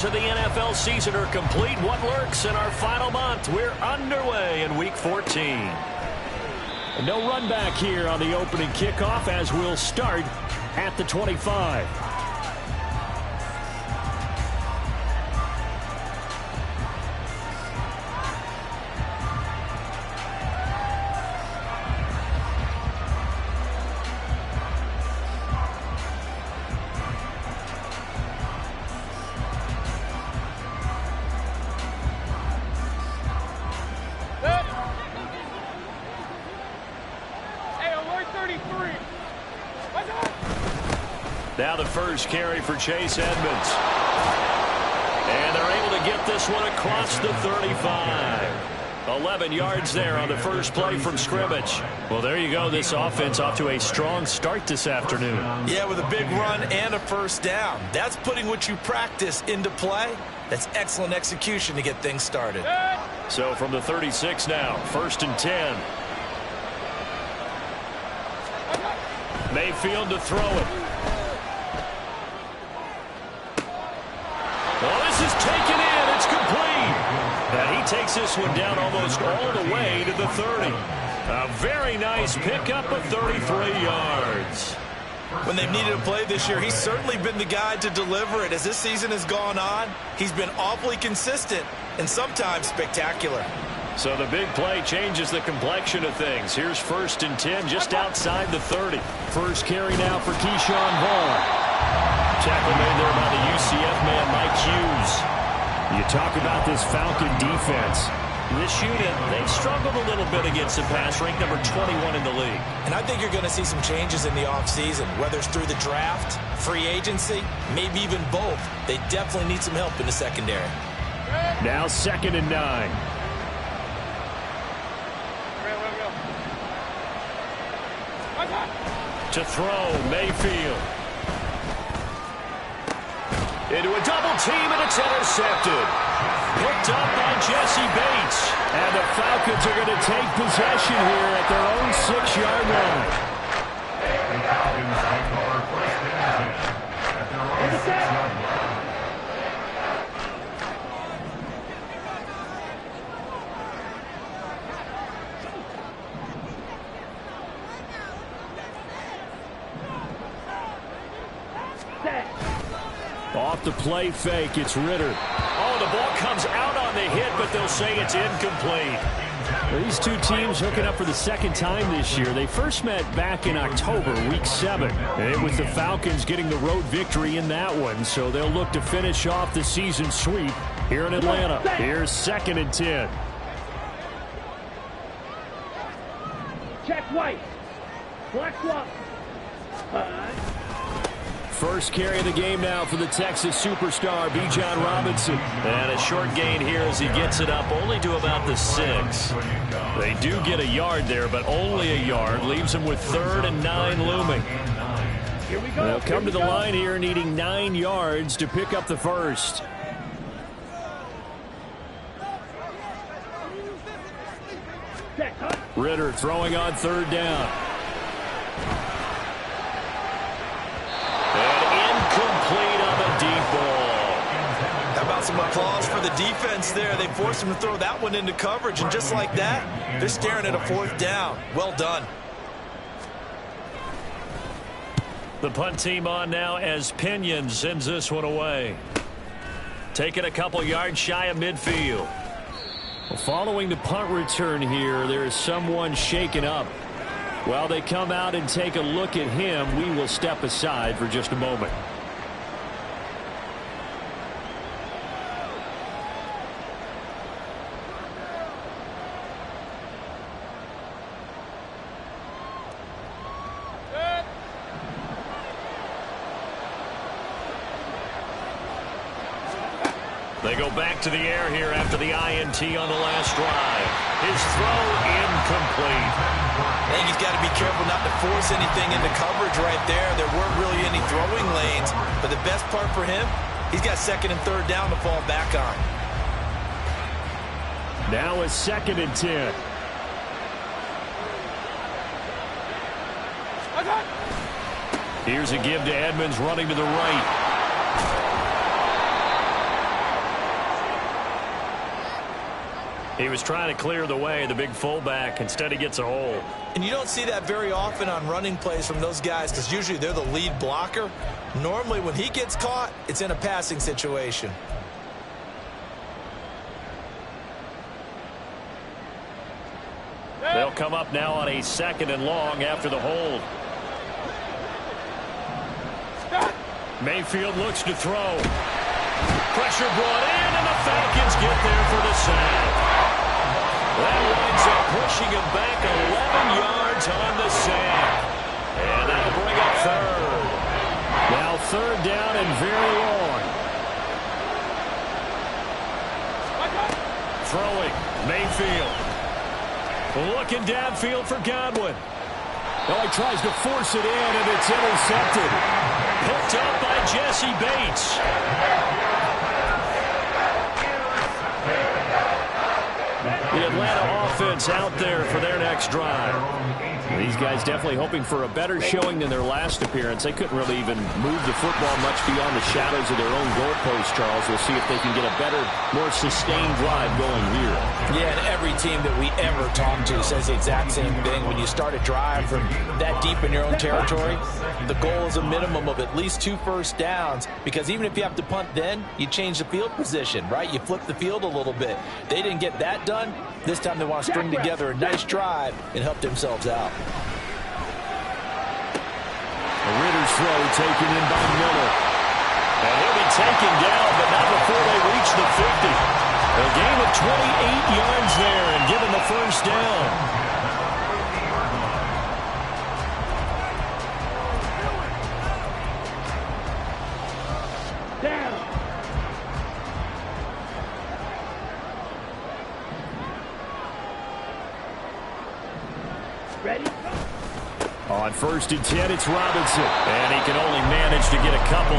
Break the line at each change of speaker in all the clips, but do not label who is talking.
To the NFL season are complete. What lurks in our final month? We're underway in Week 14. And no run back here on the opening kickoff as we'll start at the 25. Now the first carry for Chase Edmonds. And they're able to get this one across the 35. 11 yards there on the first play from scrimmage. Well, there you go. This offense off to a strong start this afternoon.
Yeah, with a big run and a first down. That's putting what you practice into play. That's excellent execution to get things started.
So from the 36 now, 1st and 10. Mayfield to throw it. Well, this is taken in. It's complete. And he takes this one down almost all the way to the 30. A very nice pickup of 33 yards.
When they've needed a play this year, he's certainly been the guy to deliver it. As this season has gone on, he's been awfully consistent and sometimes spectacular.
So the big play changes the complexion of things. Here's 1st and 10 just outside the 30. First carry now for Keyshawn Vaughn. Tackle made there by the UCF man, Mike Hughes. You talk about this Falcon defense. This unit, they've struggled a little bit against the pass, ranked number 21 in the league.
And I think you're going to see some changes in the offseason, whether it's through the draft, free agency, maybe even both. They definitely need some help in the secondary.
Now 2nd and 9. To throw, Mayfield. Into a double team, and it's intercepted. Picked up by Jesse Bates. And the Falcons are going to take possession here at their own 6-yard line. The Falcons take over first and 10 at their own 6-yard line. Off the play fake, it's Ritter. Oh, the ball comes out on the hit, but they'll say it's incomplete. Well, these two teams hooking up for the second time this year. They first met back in October, Week 7. And it was the Falcons getting the road victory in that one, so they'll look to finish off the season sweep here in Atlanta. Here's 2nd and 10.
Check White. Black swap.
First carry of the game now for the Texas superstar, Bijan Robinson. And a short gain here as he gets it up only to about the 6. They do get a yard there, but only a yard. Leaves them with 3rd and 9 looming. They'll come to the line here needing 9 yards to pick up the first. Ritter throwing on 3rd down. Complete on the deep ball.
How about some applause for the defense there? They forced him to throw that one into coverage, and just like that, they're staring at a 4th down. Well done.
The punt team on now as Pinion sends this one away. Taking a couple yards shy of midfield. Well, following the punt return here, there is someone shaken up. While they come out and take a look at him, we will step aside for just a moment. They go back to the air here after the INT on the last drive. His throw incomplete.
I think he's got to be careful not to force anything into coverage right there. There weren't really any throwing lanes, but the best part for him, he's got 2nd and 3rd down to fall back on.
Now a 2nd and 10. Here's a give to Edmonds running to the right. He was trying to clear the way, the big fullback. Instead, he gets a hole.
And you don't see that very often on running plays from those guys because usually they're the lead blocker. Normally, when he gets caught, it's in a passing situation.
They'll come up now on a 2nd and long after the hold. Mayfield looks to throw. Pressure brought in, and the Falcons get there for the sack. That winds up pushing him back 11 yards on the sack. And that'll bring up 3rd. Now 3rd down and very long. Throwing, Mayfield. Looking downfield for Godwin. Oh, he tries to force it in, and it's intercepted. Picked up by Jesse Bates. The Atlanta offense out there for their next drive. These guys definitely hoping for a better showing than their last appearance. They couldn't really even move the football much beyond the shadows of their own goalpost, Charles. We'll see if they can get a better, more sustained drive going here.
Yeah, and every team that we ever talk to says the exact same thing. When you start a drive from that deep in your own territory, the goal is a minimum of at least 2 first downs, because even if you have to punt then, you change the field position, right? You flip the field a little bit. They didn't get that done. This time they want to string together a nice drive and help themselves out.
Ritter's throw taken in by Miller. And he'll be taken down, but not before they reach the 50. A gain of 28 yards there and given the first down. On 1st and 10, it's Robinson. And he can only manage to get a couple.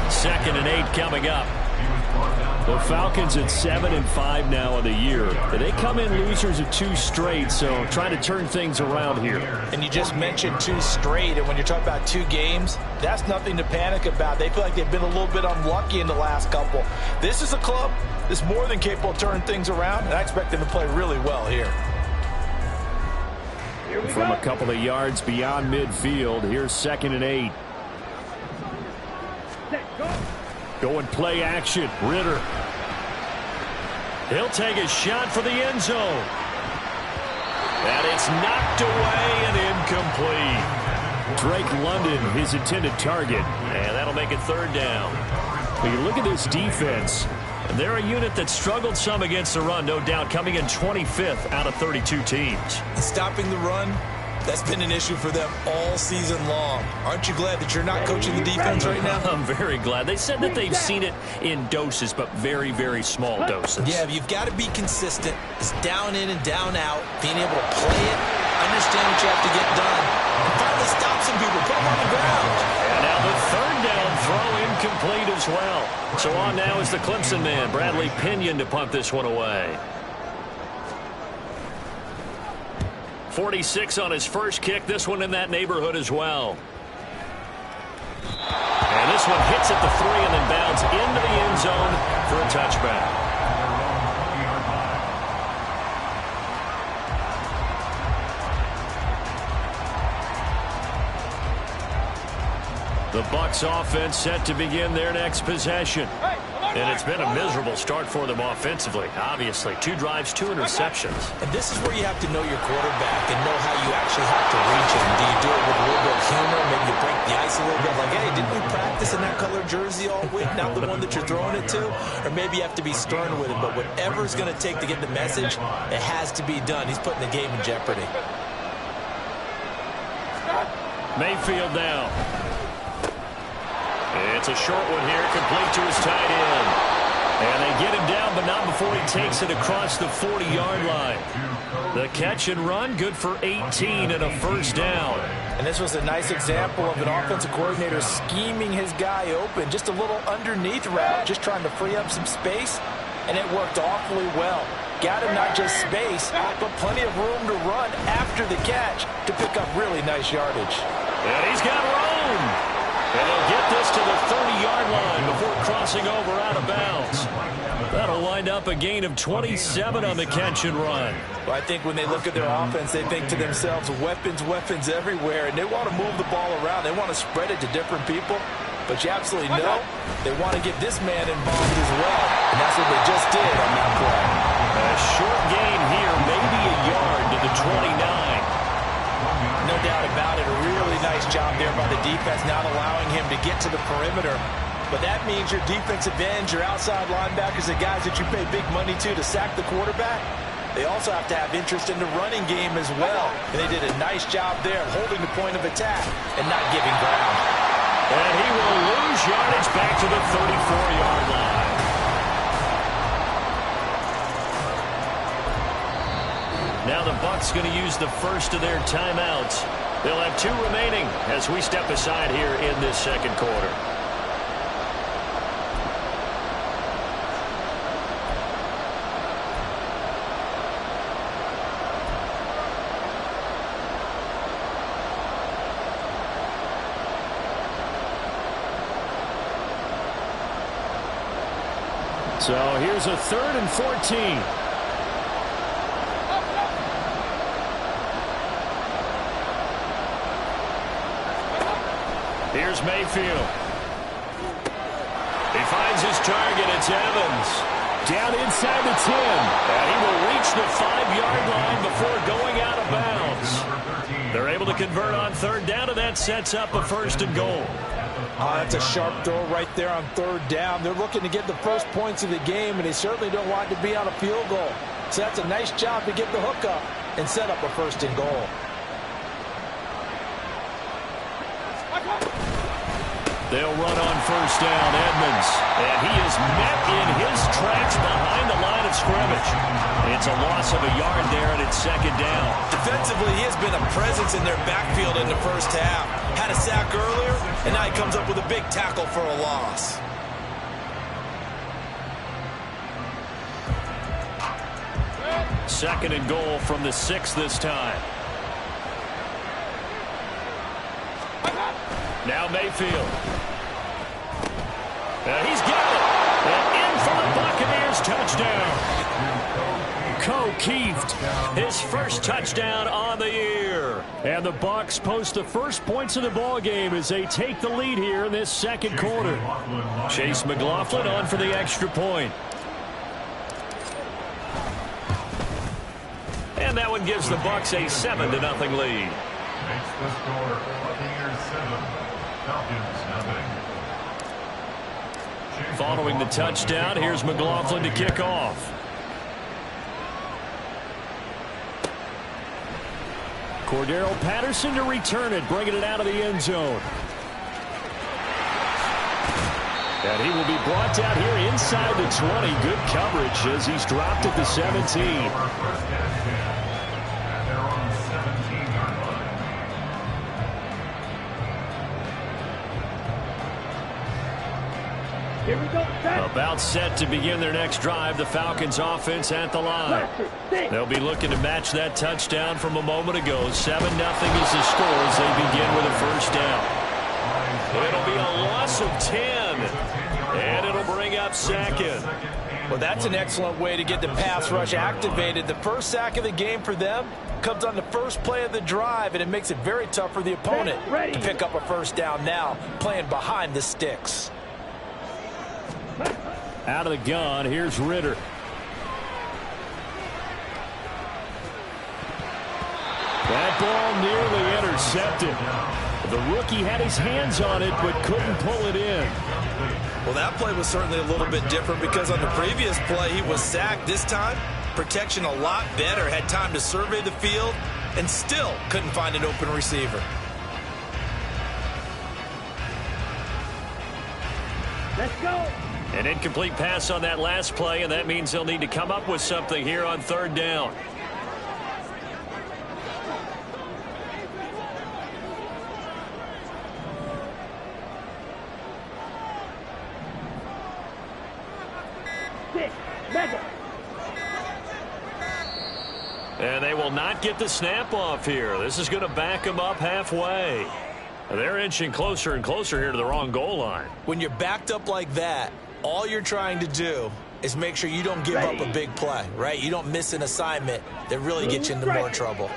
2nd and 8 coming up. The Falcons at 7-5 now of the year. They come in losers of 2 straight, so trying to turn things around here.
And you just mentioned 2 straight, and when you're talking about 2 games, that's nothing to panic about. They feel like they've been a little bit unlucky in the last couple. This is a club that's more than capable of turning things around, and I expect them to play really well here.
From a couple of yards beyond midfield, here's 2nd and 8. Going play action, Ritter. He'll take a shot for the end zone. And it's knocked away and incomplete. Drake London, his intended target. And that'll make it 3rd down. When you look at this defense, they're a unit that struggled some against the run, no doubt, coming in 25th out of 32 teams.
Stopping the run, that's been an issue for them all season long. Aren't you glad that you're not coaching the defense right now?
I'm very glad. They said that they've seen it in doses, but very, very small doses.
Yeah, you've got to be consistent. It's down in and down out, being able to play it, understand what you have to get done, and finally stop some people, put them on the ground.
And now the 3rd down throw incomplete as well. So on now is the Clemson man, Bradley Pinion, to punt this one away. 46 on his first kick. This one in that neighborhood as well. And this one hits at the 3 and then bounds into the end zone for a touchback. The Bucs offense set to begin their next possession. And it's been a miserable start for them offensively. Obviously, 2 drives, 2 interceptions.
And this is where you have to know your quarterback and know how you actually have to reach him. Do you do it with a little bit of humor? Maybe you break the ice a little bit. Like, hey, didn't we practice in that color jersey all week? Not the one that you're throwing it to? Or maybe you have to be stern with it. But whatever it's going to take to get the message, it has to be done. He's putting the game in jeopardy.
Mayfield now. It's a short one here, complete to his tight end. And they get him down, but not before he takes it across the 40-yard line. The catch and run, good for 18 and a first down.
And this was a nice example of an offensive coordinator scheming his guy open. Just a little underneath route, just trying to free up some space, and it worked awfully well. Got him not just space, but plenty of room to run after the catch to pick up really nice yardage.
And he's got room. And he'll get this to the 30-yard line before crossing over out of bounds. That'll wind wind up a gain of 27 on the catch and run.
Well, I think when they look at their offense, they think to themselves, weapons, weapons everywhere, and they want to move the ball around. They want to spread it to different people. But you absolutely know they want to get this man involved as well. And that's what they just did on that play.
A short gain here, maybe a yard to the 29.
No doubt about it. A really nice job there by the defense, not allowing him to get to the perimeter. But that means your defensive ends, your outside linebackers, the guys that you pay big money to sack the quarterback, they also have to have interest in the running game as well. And they did a nice job there holding the point of attack and not giving ground.
And he will lose yardage back to the 34-yard line. Now the Bucs going to use the first of their timeouts. They'll have 2 remaining as we step aside here in this second quarter. So here's a 3rd and 14. Here's Mayfield. He finds his target. It's Evans. Down inside the 10. And he will reach the 5-yard line before going out of bounds. They're able to convert on 3rd down, and that sets up a 1st and goal.
That's a sharp throw right there on 3rd down. They're looking to get the first points of the game, and they certainly don't want to be on a field goal. So that's a nice job to get the hook up and set up a 1st and goal.
They'll run on 1st down, Edmonds. And he is met in his tracks behind the line of scrimmage. It's a loss of a yard there, and it's 2nd down.
Defensively, he has been a presence in their backfield in the first half. Had a sack earlier, and now he comes up with a big tackle for a loss.
Second and goal from the 6 this time. Now Mayfield. And he's got it. And in for the Buccaneers touchdown. Keeft, his first touchdown on the year. And the Bucs post the first points of the ball game as they take the lead here in this second quarter. Chase McLaughlin on for the extra point. And that one gives the Bucs a 7-0 lead.
Makes the score Buccaneers 7, Falcons 0.
Following the touchdown, here's McLaughlin to kick off. Cordero Patterson to return it, bringing it out of the end zone. And he will be brought down here inside the 20. Good coverage as he's dropped at the 17.
Here we go, set.
About set to begin their next drive. The Falcons offense at the line. They'll be looking to match that touchdown from a moment ago. 7-0 is the score as they begin with a 1st down. It'll be a loss of 10. And it'll bring up 2nd.
Well, that's an excellent way to get the pass rush activated. The first sack of the game for them comes on the first play of the drive, and it makes it very tough for the opponent to pick up a 1st down now, playing behind the sticks.
Out of the gun, here's Ritter. That ball nearly intercepted. The rookie had his hands on it, but couldn't pull it in.
Well, that play was certainly a little bit different because on the previous play, he was sacked. This time, protection a lot better. Had time to survey the field and still couldn't find an open receiver.
Let's go.
An incomplete pass on that last play, and that means they'll need to come up with something here on 3rd down. And they will not get the snap off here. This is going to back them up halfway. They're inching closer and closer here to the wrong goal line.
When you're backed up like that, all you're trying to do is make sure you don't give up a big play, right? You don't miss an assignment that really gets you into more trouble.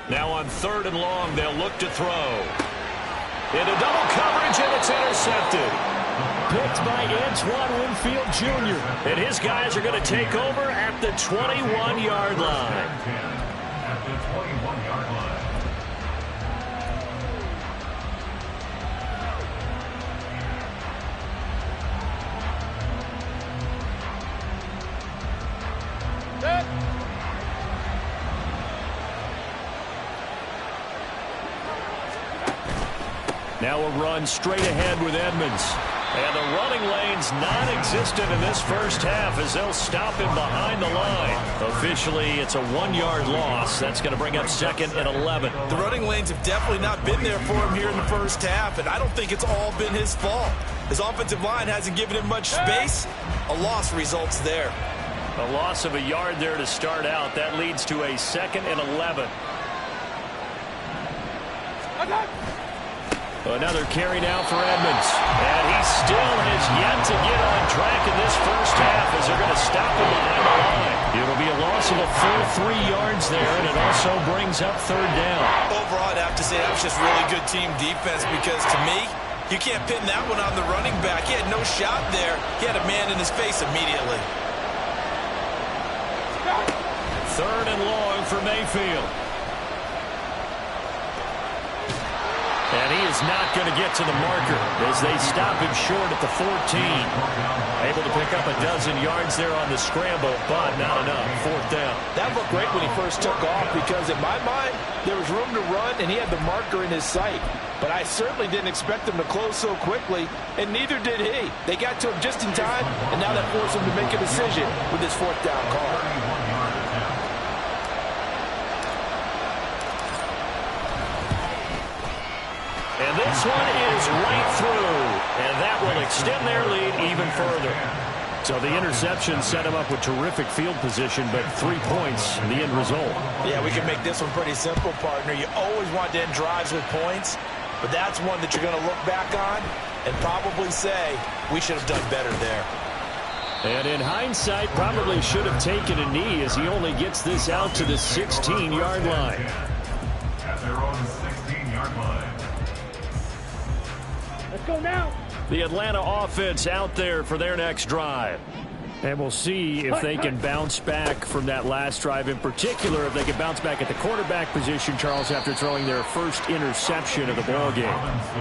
Now on 3rd and long, they'll look to throw. Into double coverage, and it's intercepted. Picked by Antoine Winfield Jr. And his guys are going to take over at the 21-yard line.
At the 21-yard line.
Now a run straight ahead with Edmonds. And the running lane's non-existent in this first half as they'll stop him behind the line. Officially, it's a 1-yard loss. That's going to bring up 2nd and 11.
The running lanes have definitely not been there for him here in the first half, and I don't think it's all been his fault. His offensive line hasn't given him much space. A loss results there.
A loss of a yard there to start out. That leads to a 2nd and 11. Another carry now for Edmonds. And he still has yet to get on track in this first half as they're going to stop him behind the line. It'll be a loss of a full 3 yards there, and it also brings up 3rd down.
Overall, I'd have to say that was just really good team defense because, to me, you can't pin that one on the running back. He had no shot there. He had a man in his face immediately.
3rd and long for Mayfield. And he is not going to get to the marker as they stop him short at the 14. Able to pick up a dozen yards there on the scramble, but not enough. 4th down.
That looked great when he first took off because, in my mind, there was room to run, and he had the marker in his sight. But I certainly didn't expect him to close so quickly, and neither did he. They got to him just in time, and now that forced him to make a decision with his 4th down call.
And this one is right through, and that will extend their lead even further. So the interception set him up with terrific field position, but 3 points, the end result.
Yeah, we can make this one pretty simple, partner. You always want to end drives with points, but that's one that you're going to look back on and probably say, we should have done better there.
And in hindsight, probably should have taken a knee as he only gets this out to the 16-yard line.
At their own 16-yard line.
Let's go now.
The Atlanta offense out there for their next drive. And we'll see if they can bounce back from that last drive. In particular, if they can bounce back at the quarterback position, Charles, after throwing their first interception of the ballgame.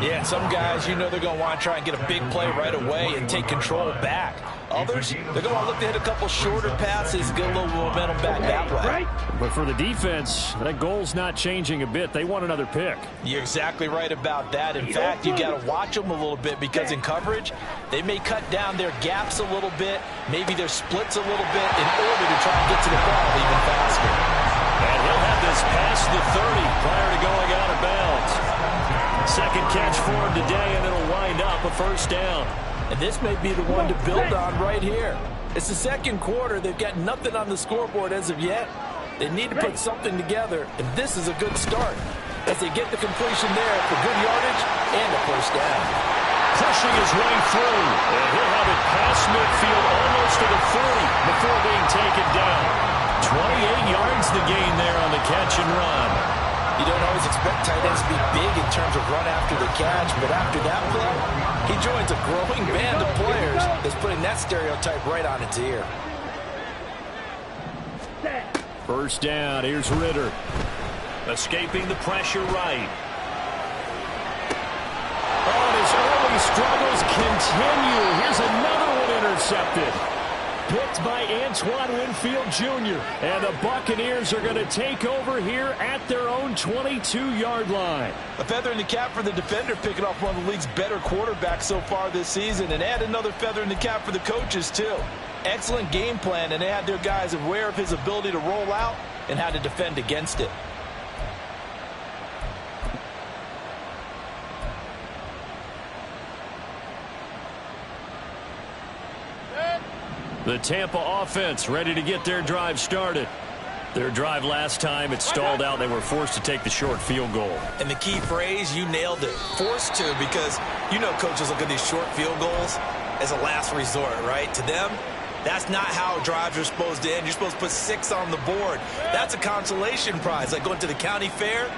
Yeah, some guys, you know they're going to want to try and get a big play right away and take control back. Others, they're going to want to look to hit a couple shorter passes, get a little momentum back that way.
But for the defense, that goal's not changing a bit. They want another pick.
You're exactly right about that. In fact, you got to watch them a little bit because in coverage, they may cut down their gaps a little bit, maybe their splits a little bit in order to try and get to the ball even faster.
And he'll have this past the 30 prior to going out of bounds. Second catch for him today, and it'll wind up a 1st down.
And this may be the one to build on right here. It's the 2nd quarter. They've got nothing on the scoreboard as of yet. They need to put something together, and this is a good start as they get the completion there for good yardage and a 1st down.
Pushing his way through, and he'll have it past midfield almost to the 40 before being taken down. 28 yards the gain there on the catch and run.
You don't always expect tight ends to be big in terms of run after the catch, but after that play, he joins a growing band of players that's putting that stereotype right on its ear.
1st down, here's Ritter. Escaping the pressure right. Oh, and his early struggles continue. Here's another one intercepted. Picked by Antoine Winfield Jr. And the Buccaneers are going to take over here at their own 22-yard line.
A feather in the cap for the defender, picking off one of the league's better quarterbacks so far this season, and add another feather in the cap for the coaches, too. Excellent game plan, and they had their guys aware of his ability to roll out and how to defend against it.
The Tampa offense ready to get their drive started. Their drive last time, it stalled out. They were forced to take the short field goal.
And the key phrase, you nailed it. Forced to, because you know coaches look at these short field goals as a last resort, right? To them, that's not how drives are supposed to end. You're supposed to put 6 on the board. That's a consolation prize. Like going to the county fair,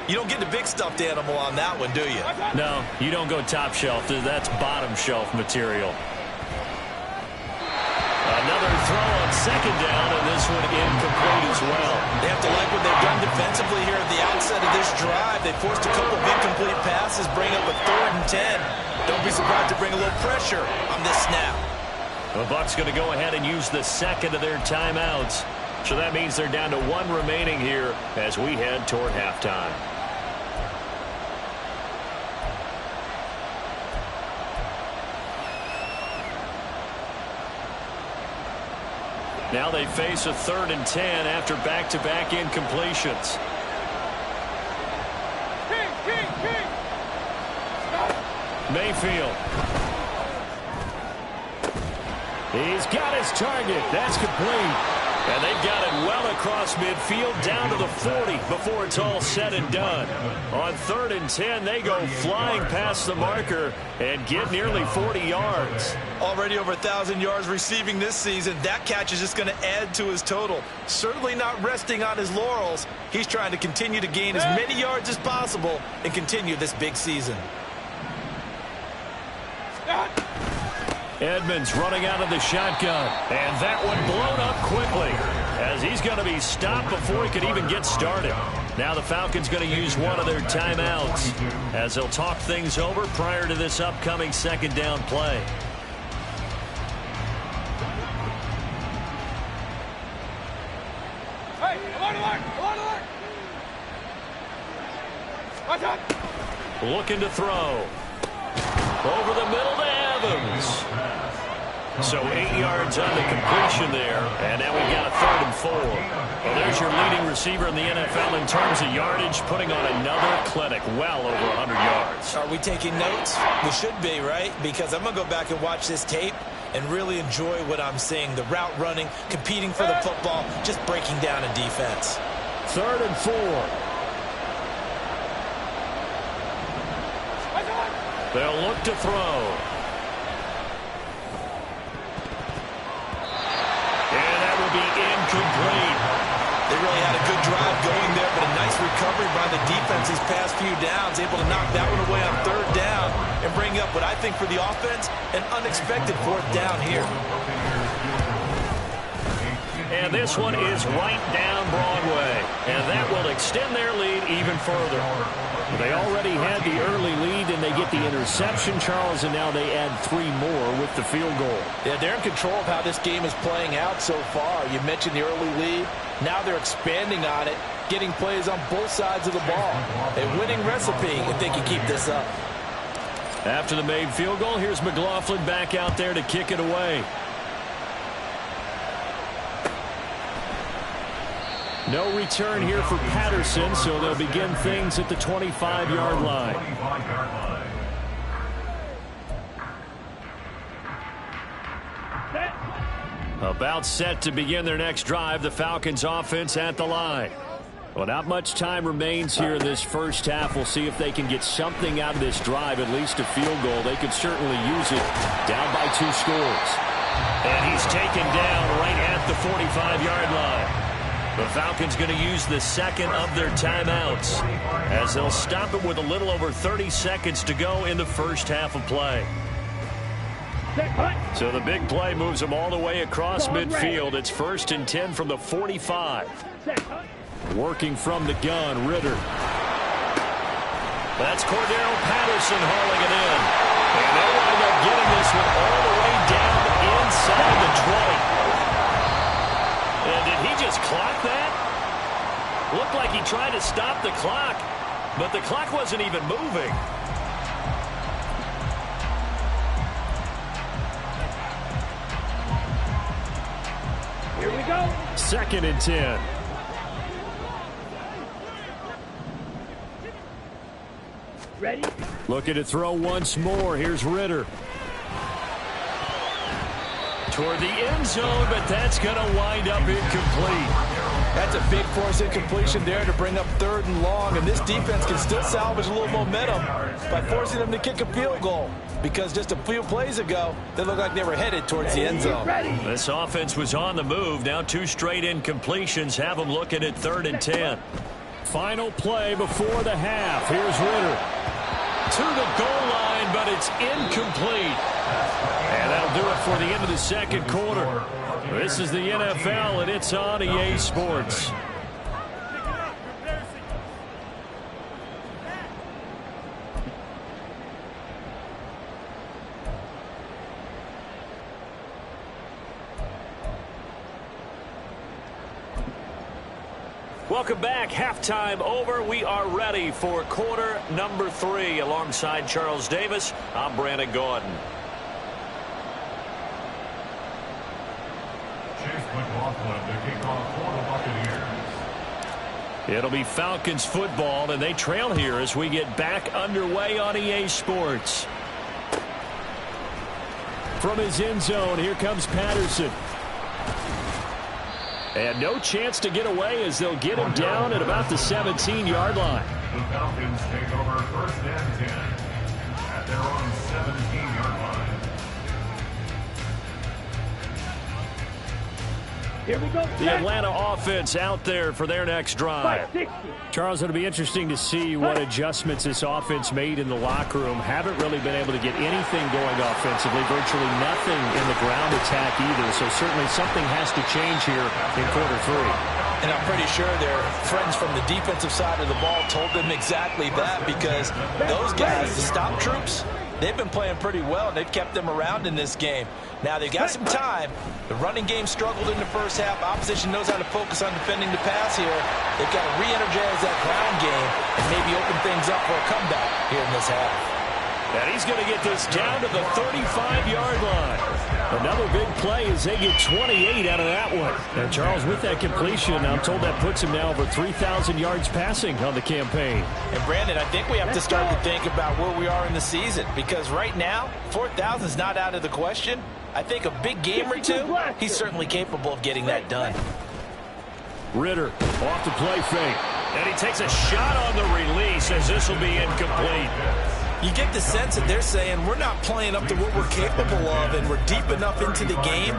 you don't get the big stuffed animal on that one, do you?
No, you don't go top shelf. That's bottom shelf material. Another throw on second down, and this one incomplete as well.
They have to like what they've done defensively here at the outset of this drive. They forced a couple of incomplete passes, bring up a 3rd and 10. Don't be surprised to bring a little pressure on this snap.
The Bucs going to go ahead and use the second of their timeouts. So that means they're down to 1 remaining here as we head toward halftime. Now they face a 3rd and 10 after back-to-back incompletions. Mayfield. He's got his target. That's complete. And they've got it well across midfield down to the 40 before it's all said and done. On 3rd and 10, they go flying past the marker and get nearly 40 yards.
Already over 1,000 yards receiving this season. That catch is just going to add to his total. Certainly not resting on his laurels. He's trying to continue to gain as many yards as possible and continue this big season.
Edmonds running out of the shotgun, and that one blown up quickly as he's going to be stopped before he could even get started. Now the Falcons going to use one of their timeouts as they'll talk things over prior to this upcoming second down play.
Hey, alert! Watch out!
Looking to throw. Over the middle to Evans. So 8 yards on the completion there. And now we've got a 3rd and 4. Well, there's your leading receiver in the NFL in terms of yardage, putting on another clinic, well over 100 yards.
Are we taking notes? We should be, right? Because I'm going to go back and watch this tape and really enjoy what I'm seeing. The route running, competing for the football, just breaking down a defense.
3rd and 4. They'll look to throw. And that will be incomplete.
They really had a good drive going there, but a nice recovery by the defense these past few downs, able to knock that one away on 3rd down and bring up what I think for the offense, an unexpected 4th down here.
And this one is right down Broadway. And that will extend their lead even further. They already had the early lead, and they get the interception, Charles, and now they add 3 more with the field goal.
Yeah, they're in control of how this game is playing out so far. You mentioned the early lead. Now they're expanding on it, getting plays on both sides of the ball. A winning recipe if they can keep this up.
After the made field goal, here's McLaughlin back out there to kick it away. No return here for Patterson, so they'll begin things at the 25-yard line. About set to begin their next drive, the Falcons offense at the line. Well, not much time remains here in this first half. We'll see if they can get something out of this drive, at least a field goal. They could certainly use it, down by 2 scores. And he's taken down right at the 45-yard line. The Falcons going to use the second of their timeouts as they'll stop it with a little over 30 seconds to go in the first half of play. So the big play moves them all the way across midfield. It's 1st and 10 from the 45. Working from the gun, Ritter. That's Cordero Patterson hauling it in. And they wind up getting this one all the way down inside the 20. And did he just clock that? Looked like he tried to stop the clock, but the clock wasn't even moving.
Here we go.
2nd and 10.
Ready?
Looking to throw once more. Here's Ritter. Toward the end zone, but that's going to wind up incomplete.
That's a big force incompletion there to bring up 3rd and long, and this defense can still salvage a little momentum by forcing them to kick a field goal, because just a few plays ago, they looked like they were headed towards the end zone.
This offense was on the move. Now 2 straight incompletions have them looking at 3rd and 10. Final play before the half. Here's Ritter to the goal line, but it's incomplete. And that'll do it for the end of the second quarter. This is the NFL, and it's on EA Sports. Welcome back. Halftime over. We are ready for quarter number 3. Alongside Charles Davis, I'm Brandon Gordon. It'll be Falcons football, and they trail here as we get back underway on EA Sports. From his end zone, here comes Patterson. And no chance to get away as they'll get him down at about the 17-yard line.
The Falcons take over 1st and 10 at their own 17-yard line.
Here we go.
The Atlanta offense out there for their next drive. Charles, it'll be interesting to see what adjustments this offense made in the locker room. Haven't really been able to get anything going offensively. Virtually nothing in the ground attack either. So certainly something has to change here in quarter 3.
And I'm pretty sure their friends from the defensive side of the ball told them exactly that, because those guys, the stop troops, they've been playing pretty well, and they've kept them around in this game. Now, they've got some time. The running game struggled in the first half. Opposition knows how to focus on defending the pass here. They've got to re-energize that ground game and maybe open things up for a comeback here in this half.
And he's going to get this down to the 35-yard line. Another big play as they get 28 out of that one. And Charles, with that completion, I'm told that puts him now over 3,000 yards passing on the campaign.
And Brandon, I think we have to start to think about where we are in the season, because right now, 4,000 is not out of the question. I think a big game or two, he's certainly capable of getting that done.
Ritter off the play fake. And he takes a shot on the release as this will be incomplete.
You get the sense that they're saying we're not playing up to what we're capable of, and we're deep enough into the game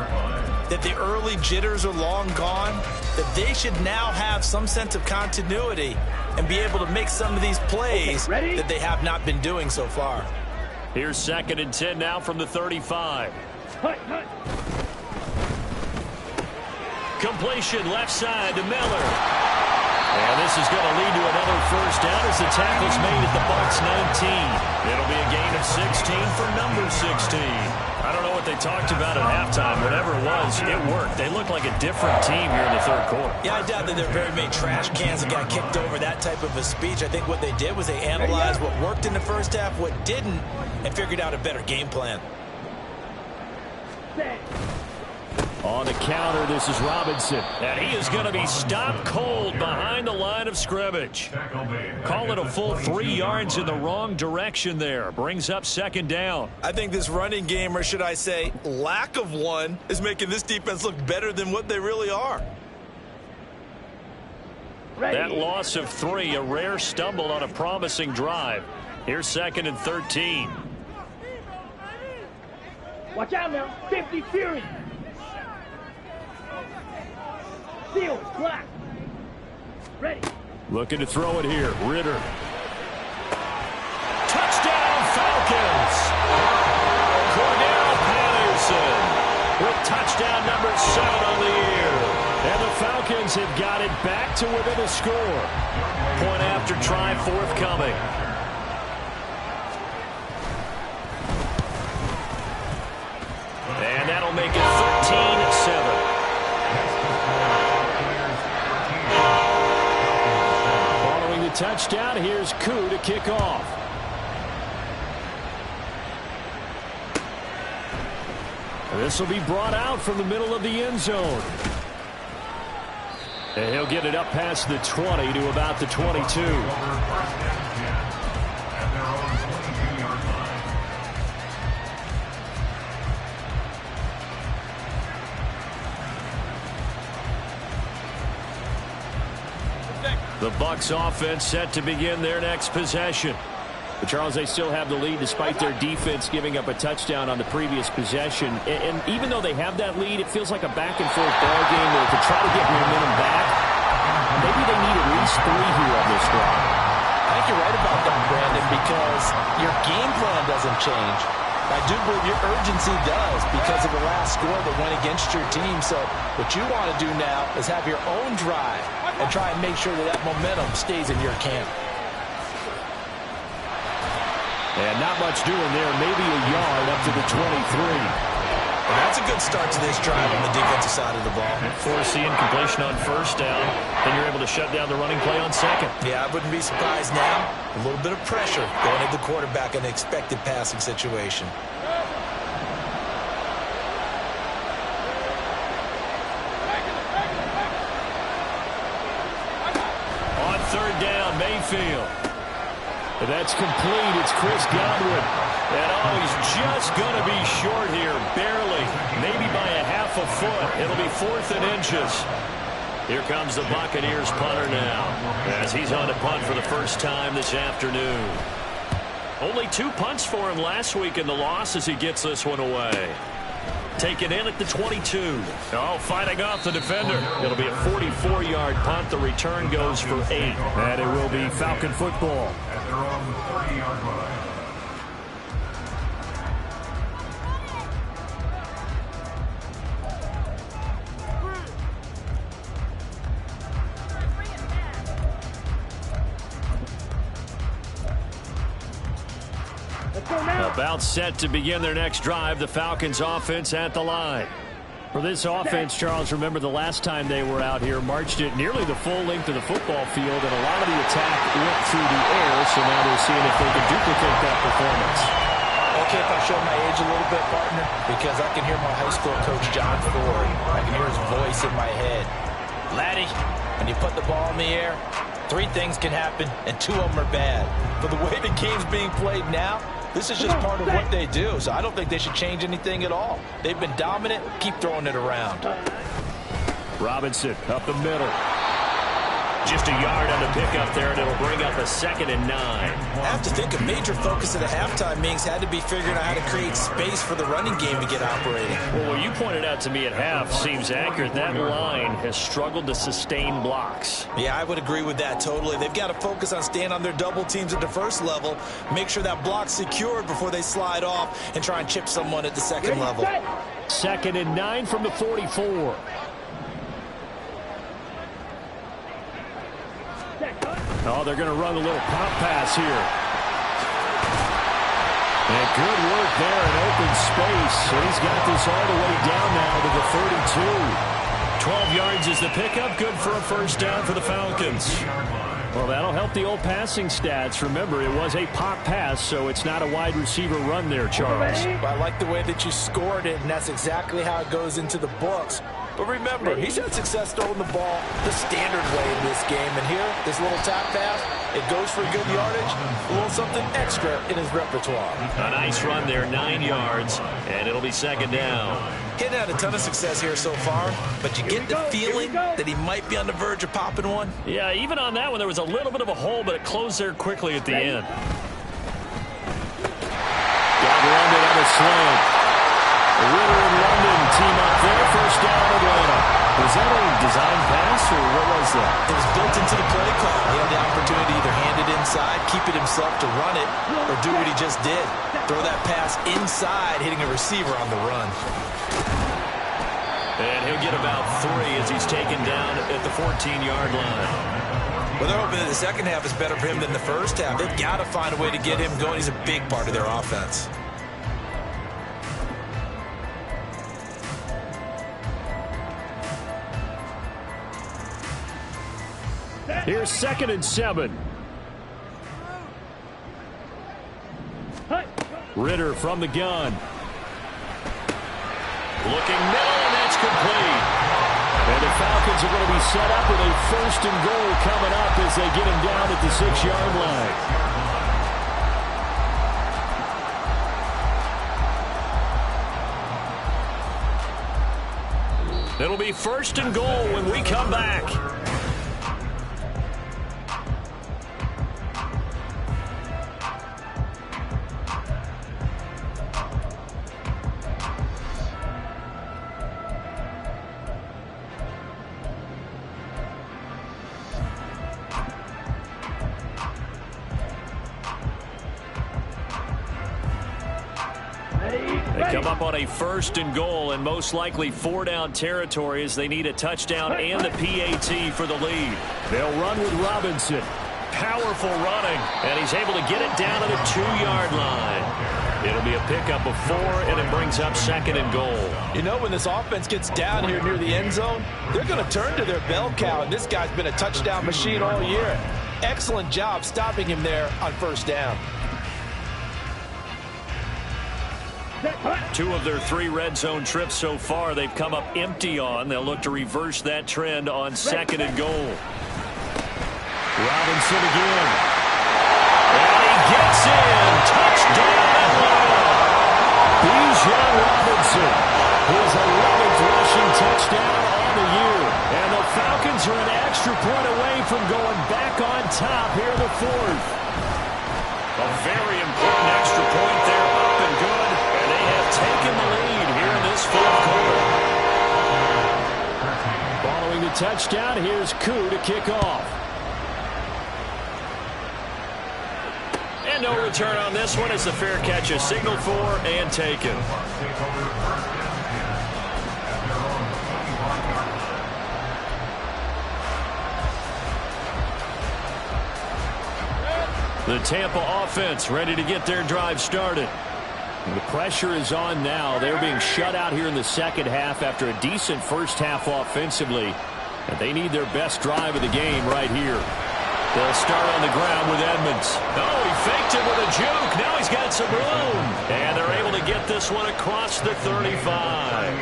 that the early jitters are long gone, that they should now have some sense of continuity and be able to make some of these plays that they have not been doing so far.
Here's 2nd and 10 now from the 35. Completion left side to Miller. And this is going to lead to another first down as the tackle's made at the Bucs 19. It'll be a gain of 16 for number 16. I don't know what they talked about at halftime. Whatever it was, it worked. They look like a different team here in the 3rd quarter.
Yeah, I doubt that there are very many trash cans that got kicked over, that type of a speech. I think what they did was they analyzed what worked in the first half, what didn't, and figured out a better game plan.
On the counter, this is Robinson. And he is going to be stopped cold behind the line of scrimmage. Call it a full 3 yards in the wrong direction there. Brings up 2nd down.
I think this running game, or should I say lack of one, is making this defense look better than what they really are.
That loss of 3, a rare stumble on a promising drive. Here's 2nd and 13.
Watch out now. 50 Fury. Seal, black. Ready.
Looking to throw it here. Ritter. Touchdown, Falcons. Cordell Patterson with touchdown number 7 on the year. And the Falcons have got it back to within a score. Point after try forthcoming. And that'll make it 13-7. Touchdown. Here's Koo to kick off. This will be brought out from the middle of the end zone. And he'll get it up past the 20 to about the 22. The Bucs offense set to begin their next possession. But Charles, they still have the lead despite their defense giving up a touchdown on the previous possession. And even though they have that lead, it feels like a back-and-forth ball game where to try to get momentum back, maybe they need at least 3 here on this drive.
I think you're right about that, Brandon, because your game plan doesn't change. I do believe your urgency does because of the last score that went against your team. So what you want to do now is have your own drive and try and make sure that that momentum stays in your camp.
And not much doing there, maybe a yard up to the 23.
And that's a good start to this drive on the defensive side of the ball.
Force the incompletion on first down. Then you're able to shut down the running play on second.
Yeah, I wouldn't be surprised now. A little bit of pressure going at the quarterback in an expected passing situation.
On third down, Mayfield. And that's complete. It's Chris Godwin. And he's just going to be short here, barely, maybe by a half a foot. It'll be 4th and inches. Here comes the Buccaneers punter now, as he's on to punt for the first time this afternoon. Only 2 punts for him last week in the loss as he gets this one away. Taken in at the 22. Oh, fighting off the defender. It'll be a 44-yard punt. The return goes for 8. And it will be Falcon football.
At their own 30-yard line.
About set to begin their next drive. The Falcons offense at the line. For this offense, Charles, remember the last time they were out here, marched it nearly the full length of the football field, and a lot of the attack went through the air, so now they're seeing if they can duplicate that performance.
Okay, if I show my age a little bit, partner, because I can hear my high school coach, John Ford. I can hear his voice in my head. Laddie, when you put the ball in the air, 3 things can happen, and 2 of them are bad. But the way the game's being played now, this is just part of what they do, so I don't think they should change anything at all. They've been dominant. Keep throwing it around.
Robinson up the middle. Just a yard on the pickup there, and it'll bring up a 2nd and 9.
I have to think a major focus of the halftime meetings had to be figuring out how to create space for the running game to get operating.
Well, what you pointed out to me at half seems accurate. That line has struggled to sustain blocks.
Yeah, I would agree with that totally. They've got to focus on staying on their double teams at the first level, make sure that block's secured before they slide off and try and chip someone at the second level.
2nd and 9 from the 44. Oh, they're going to run a little pop pass here. And good work there in open space. And he's got this all the way down now to the 32. 12 yards is the pickup. Good for a first down for the Falcons. Well, that'll help the old passing stats. Remember, it was a pop pass, so it's not a wide receiver run there, Charles.
Well, I like the way that you scored it, and that's exactly how it goes into the books. But remember, he's had success throwing the ball the standard way in this game. And here, this little tap pass, it goes for good yardage, a little something extra in his repertoire.
A nice run there, 9 yards, and it'll be 2nd down.
He hadn't had a ton of success here so far, but you get the feeling that he might be on the verge of popping one.
Yeah, even on that one, there was a little bit of a hole, but it closed there quickly at the end. Got London on a slant. Ritter and London team up there. First down, Atlanta. Was that a design pass, or what was that?
It was built into the play call. He had the opportunity to either hand it inside, keep it himself to run it, or do what he just did. Throw that pass inside, hitting a receiver on the run.
And he'll get about 3 as he's taken down at the 14-yard line.
Well, they're hoping that the second half is better for him than the first half. They've got to find a way to get him going. He's a big part of their offense.
Here's 2nd and 7. Ritter from the gun. Looking middle, and that's complete. And the Falcons are going to be set up with a 1st and goal coming up as they get him down at the 6-yard line. It'll be 1st and goal when we come back. They come up on a 1st and goal and most likely 4-down territory as they need a touchdown and the PAT for the lead. They'll run with Robinson. Powerful running, and he's able to get it down to the 2-yard line. It'll be a pickup of 4, and it brings up 2nd and goal.
You know, when this offense gets down here near the end zone, they're going to turn to their bell cow, and this guy's been a touchdown machine all year. Excellent job stopping him there on 1st down.
2 of their 3 red zone trips so far they've come up empty on. They'll look to reverse that trend on 2nd and goal. Robinson again. And he gets in. Touchdown Atlanta. Bijan Robinson. His 11th rushing touchdown on the year. And the Falcons are an extra point away from going back on top here in the 4th. A very important extra point there, up and good. And they have taken the lead here in this 4th quarter. Following the touchdown, here's Koo to kick off. And no return on this one as the fair catch is signaled for and taken. The Tampa offense ready to get their drive started. And the pressure is on now. They're being shut out here in the 2nd half after a decent 1st half offensively. And they need their best drive of the game right here. They'll start on the ground with Edmonds. Oh, he faked it with a juke. Now he's got some room. And they're able to get this one across the 35.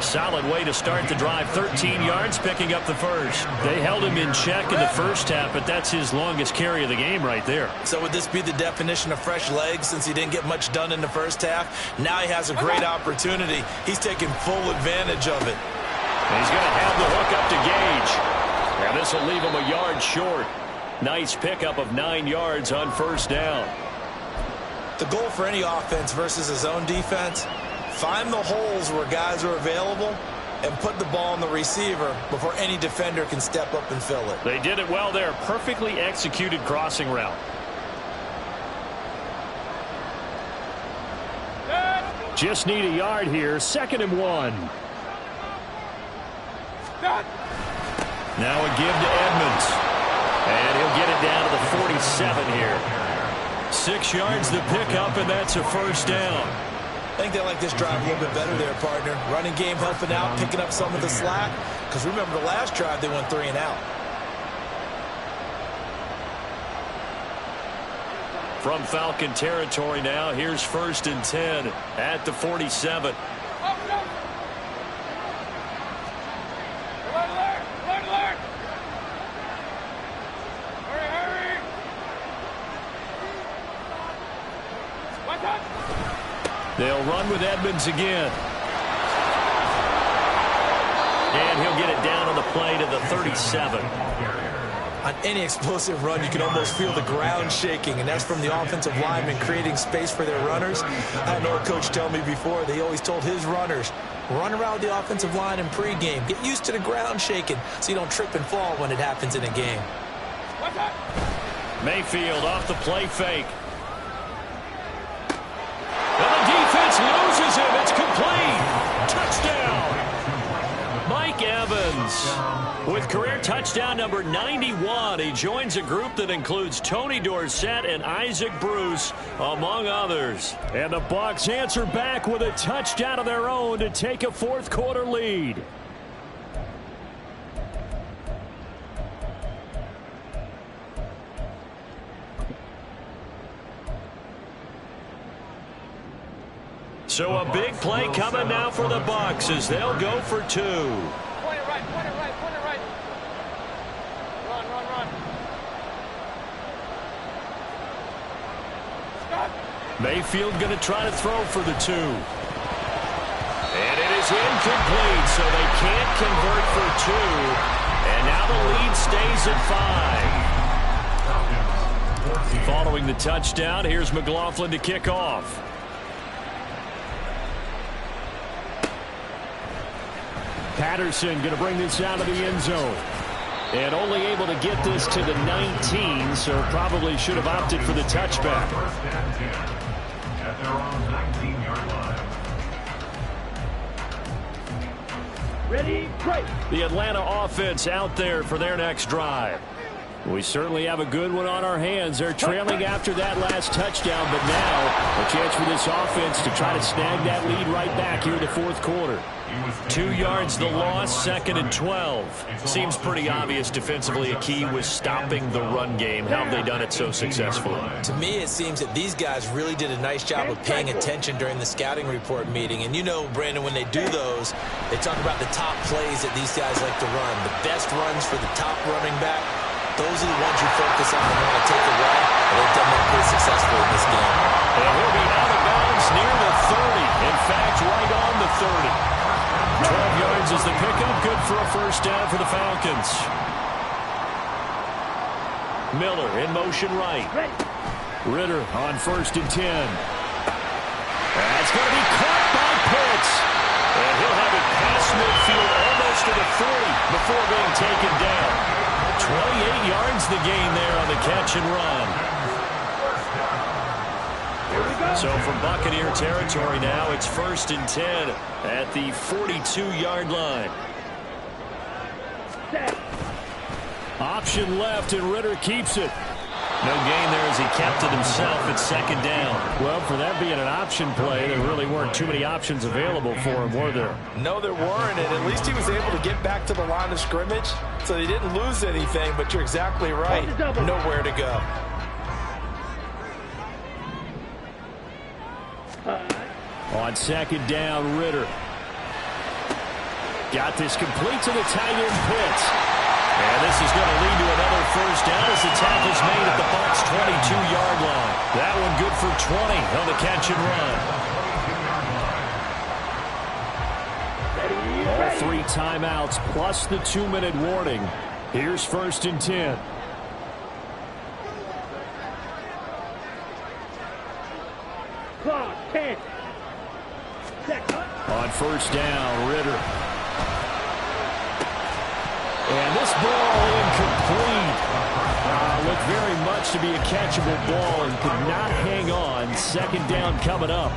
Solid way to start the drive. 13 yards, picking up the 1st. They held him in check in the 1st half, but that's his longest carry of the game right there.
So would this be the definition of fresh legs since he didn't get much done in the 1st half? Now he has a great opportunity. He's taking full advantage of it.
And he's going to have the hook up to Gage. And this will leave him a yard short. Nice pickup of 9 yards on 1st down.
The goal for any offense versus his own defense, find the holes where guys are available and put the ball on the receiver before any defender can step up and fill it.
They did it well there. Perfectly executed crossing route. Just need a yard here. 2nd and 1. Now a give to Edmonds. And he'll get it down to the 47 here. 6 yards the pickup, and that's a 1st down.
I think they like this drive a little bit better there, partner. Running game helping out, picking up some of the slack. Because remember the last drive, they went 3 and out.
From Falcon territory now, here's 1st and 10 at the 47. They'll run with Edmonds again. And he'll get it down on the play to the 37.
On any explosive run, you can almost feel the ground shaking, and that's from the offensive linemen creating space for their runners. I had an old coach tell me before, they always told his runners, run around the offensive line in pregame. Get used to the ground shaking so you don't trip and fall when it happens in a game.
Mayfield off the play fake. And the defense loses him. It's complete. Touchdown. Mike Evans with career touchdown number 91. He joins a group that includes Tony Dorsett and Isaac Bruce, among others. And the Bucs answer back with a touchdown of their own to take a 4th quarter lead. So a big play coming now for the Bucs as they'll go for 2.
Point it right, point it right, point it right. Run, run, run. Stop.
Mayfield going to try to throw for the 2. And it is incomplete, so they can't convert for 2. And now the lead stays at 5. Following the touchdown, here's McLaughlin to kick off. Patterson going to bring this out of the end zone. And only able to get this to the 19, so probably should have opted for the touchback.
First and 10 at their own 19-yard line.
Ready, break.
The Atlanta offense out there for their next drive. We certainly have a good one on our hands. They're trailing after that last touchdown, but now a chance for this offense to try to snag that lead right back here in the fourth quarter.
2 yards the loss, 2nd and 12.
Seems pretty obvious defensively a key was stopping the run game. How have they done it so successfully?
To me, it seems that these guys really did a nice job of paying attention during the scouting report meeting. And you know, Brandon, when they do those, they talk about the top plays that these guys like to run. The best runs for the top running back. Those are the ones you focus on and want to take away. And they've done that pretty successfully in this game.
And he'll be out of bounds near the 30. In fact, right on the 30. 12 yards is the pickup. Good for a first down for the Falcons. Miller in motion right. Ritter on 1st and 10. That's going to be caught by Pitts. And he'll have it past midfield almost to the 40 before being taken down. 28 yards the gain there on the catch and run. So from Buccaneer territory now, it's 1st and 10 at the 42-yard line. Option left, and Ritter keeps it. No gain there as he kept it himself at 2nd down. Well, for that being an option play, there really weren't too many options available for him, were there?
No, there weren't, and at least he was able to get back to the line of scrimmage, so he didn't lose anything, but you're exactly right. Nowhere to go.
On 2nd down, Ritter. Got this complete to the tight end, Pitts. And this is going to lead to another first down as the tackle's made at the Bucs' 22-yard line. That one good for 20 on the catch and run. All 3 timeouts plus the 2-minute warning. Here's 1st and 10.
Clock, 10.
On 1st down, Ritter. And this ball incomplete. Looked very much to be a catchable ball and could not hang on. 2nd down coming up.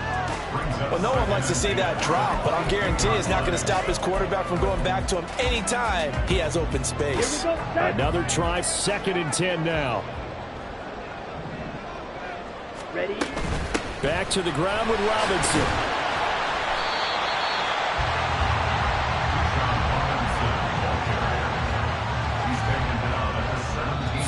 Well, no one likes to see that drop, but I'll guarantee it's not going to stop his quarterback from going back to him anytime he has open space.
Another try, 2nd and 10 now.
Ready?
Back to the ground with Robinson.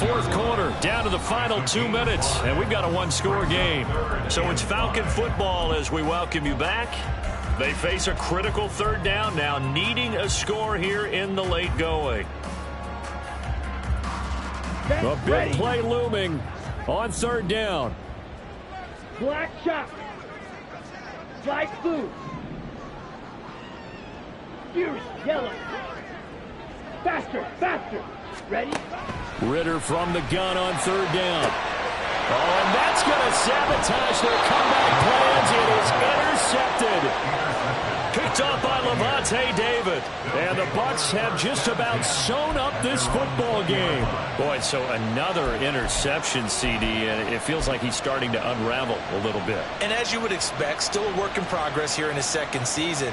Fourth quarter, down to the final 2 minutes, and we've got a 1-score game. So it's Falcon football as we welcome you back. They face a critical 3rd down now, needing a score here in the late going. A big play looming on 3rd down.
Black shot. Flag blue. Fury, yellow. Faster, faster. Ready?
Ritter from the gun on 3rd down. Oh, and that's going to sabotage their comeback plans. It is intercepted. Picked off by Levante David. And the Bucs have just about sewn up this football game. Boy, so another interception, CD, and it feels like he's starting to unravel a little bit.
And as you would expect, still a work in progress here in his 2nd season.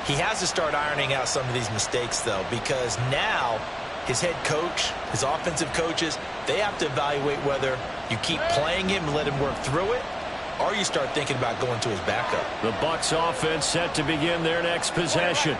He has to start ironing out some of these mistakes, though, because now his head coach, his offensive coaches, they have to evaluate whether you keep playing him and let him work through it, or you start thinking about going to his backup.
The Bucs offense set to begin their next possession.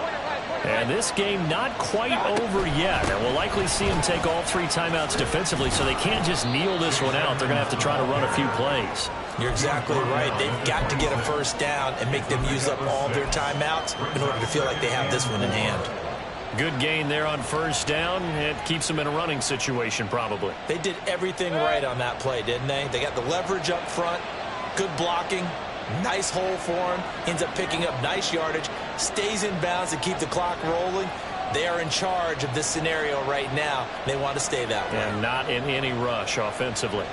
And this game not quite over yet. And we'll likely see him take all 3 timeouts defensively, so they can't just kneel this one out. They're going to have to try to run a few plays.
You're exactly right. They've got to get a first down and make them use up all their timeouts in order to feel like they have this one in hand.
Good gain there on 1st down. It keeps them in a running situation probably.
They did everything right on that play, didn't they? They got the leverage up front, good blocking, nice hole for him, ends up picking up nice yardage, stays in bounds to keep the clock rolling. They are in charge of this scenario right now. They want to stay that way.
And not in any rush offensively.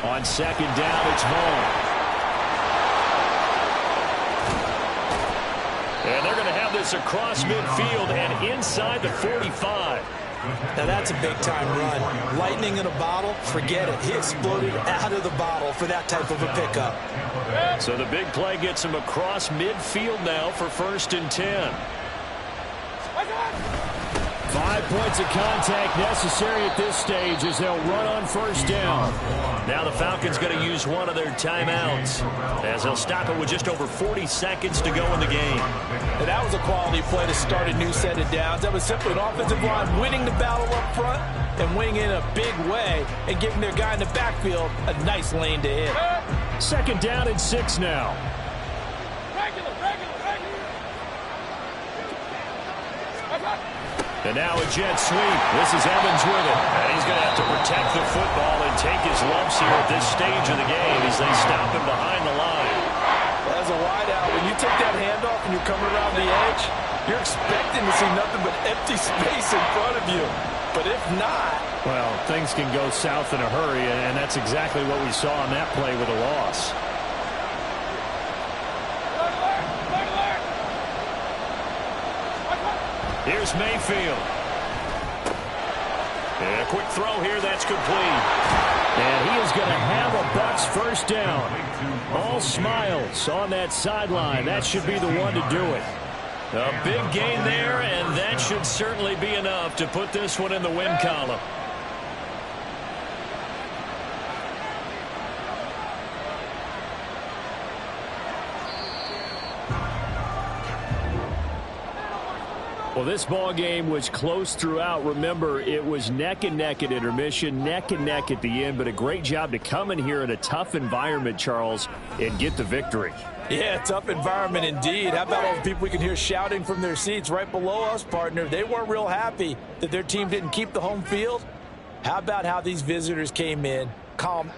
On 2nd down, it's Vaughn. And they're going to have this across midfield and inside the 45.
Now that's a big-time run. Lightning in a bottle, forget it. He exploded out of the bottle for that type of a pickup.
So the big play gets him across midfield now for 1st and 10. 5 points of contact necessary at this stage as they'll run on 1st down. Now the Falcons going to use one of their timeouts as they'll stop it with just over 40 seconds to go in the game.
And that was a quality play to start a new set of downs. That was simply an offensive line winning the battle up front and winning in a big way and giving their guy in the backfield a nice lane to hit.
2nd down and 6 now. And now a jet sweep. This is Evans with it. And he's going to have to protect the football and take his lumps here at this stage of the game as they stop him behind the line.
As a wideout, when you take that handoff and you come around the edge, you're expecting to see nothing but empty space in front of you. But if not...
Well, things can go south in a hurry, and that's exactly what we saw on that play with a loss. Here's Mayfield. And a quick throw here, that's complete. And he is going to have a Bucs 1st down. All smiles on that sideline. That should be the one to do it. A big gain there, and that should certainly be enough to put this one in the win column. Well, this ball game was close throughout. Remember, it was neck and neck at intermission, neck and neck at the end, but a great job to come in here in a tough environment, Charles, and get the victory.
Yeah, tough environment indeed. How about all the people we can hear shouting from their seats right below us, partner? They weren't real happy that their team didn't keep the home field. How about how these visitors came in, calm